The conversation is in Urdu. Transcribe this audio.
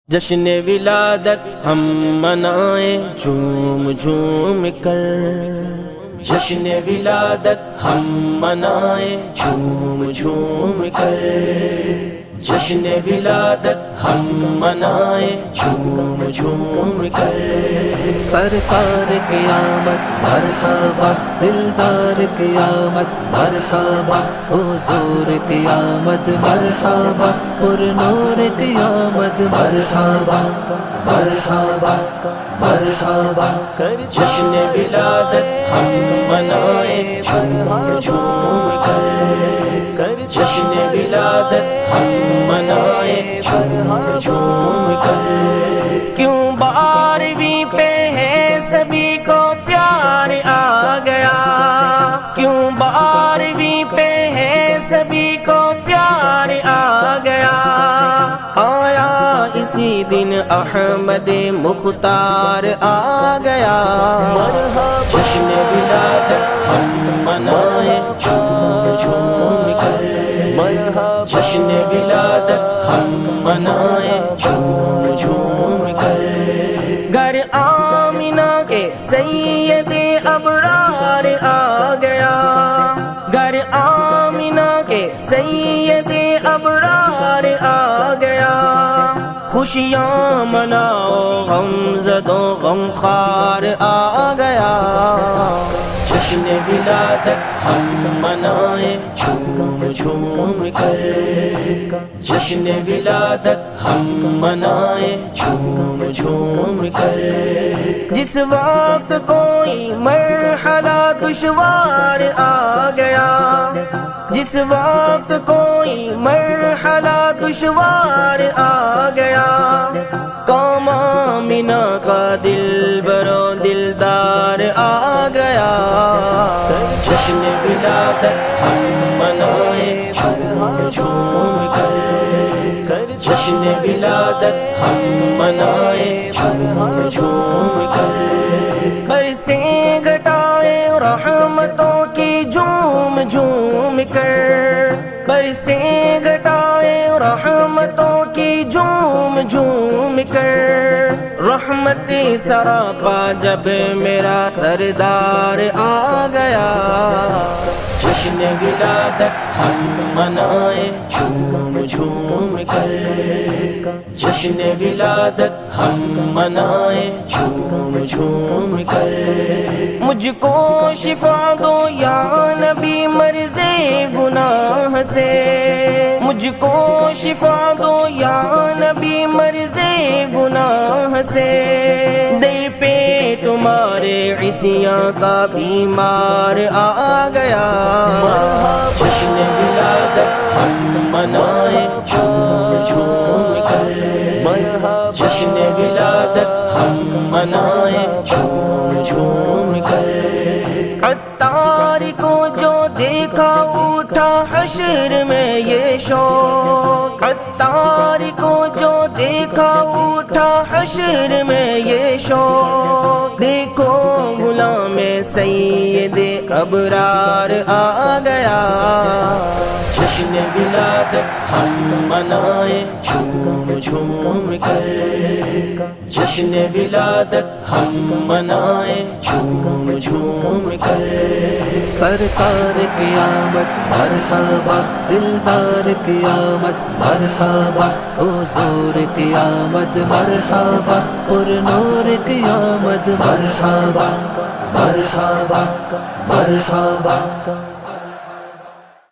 جشن ولادت ہم منائیں جھوم جھوم کر، جشن ولادت ہم منائیں جھوم جھوم کر، جشن ولادت ہم منائیں جھوم جھوم کر۔ سرکار قیامت مرحبا، دلدار قیامت مرحبا، حضور قیامت مرحبا، پر نور قیامت مرحبا مرحبا مرحبا۔ جشن ولادت ہم منائیں جھوم جھوم کر، جشن ولادت ہم منائیں جھوم جھوم کر۔ کیوں 12ویں پہ ہے سبھی کو پیار آ گیا، کیوں 12ویں پہ ہے سبھی کو پیار آ گیا۔ آیا اسی دن احمد مختار آ گیا، جشن ولادت ہم منائیں جھوم جھوم کر، جشن ولادت ہم منائیں جھوم جھوم کر۔ گھر آمنہ کے سید ابرار آ گیا، گھر آمنہ کے سید ابرار آ گیا۔ خوشیاں مناؤ غم زدوں غم خوار آ گیا، جشن ولادت ہم منائیں جھوم جھوم کر، جشن ولادت ہم منائیں جھوم جھوم کر۔ جس وقت کوئی مرحلہ دشوار آ گیا، جس وقت کوئی مرحلہ دشوار آ گیا، قوم آمنہ کا دل برو دلدار آ گیا، جشن ولادت ہم منائیں جھوم جھوم کر، جشن ولادت ہم منائیں جھوم جھوم کر۔ برسیں گھٹائیں رحمتوں کی جھوم جھوم کر، برسیں گھٹائیں رحمتوں کی جھوم جھوم کر۔ رحمت سراپا جب میرا سردار آ گیا، جشن ولادت ہم منائیں جھوم جھوم کر، جشن ولادت ہم منائیں جھوم جھوم کر۔ مجھ کو شفا دو یا نبی مرض گناہ سے، مجھ کو شفا دو یا نبی مرض گناہ سے۔ در پہ تمہارے عصیاں کا بیمار آ گیا، جشن ولادت ہم منائیں جھوم جھوم کر، جشن ولادت ہم منائیں جھوم جھوم کر۔ عطار کو جو دیکھا اٹھا حشر میں یہ شوق، عطار کو جو دیکھا اٹھا حشر میں یہ شوق۔ دیکھو غلام سید ابرار آ گیا، جشن ولادت ہم منائیں جھوم جھوم کر، جشن ولادت ہم منائیں جھوم جھوم کر۔ سرکار قیامت مرحبا، دلدار قیامت مرحبا، حضور قیامت مرحبا، پر نور قیامت مرحبا مرحبا مرحبا۔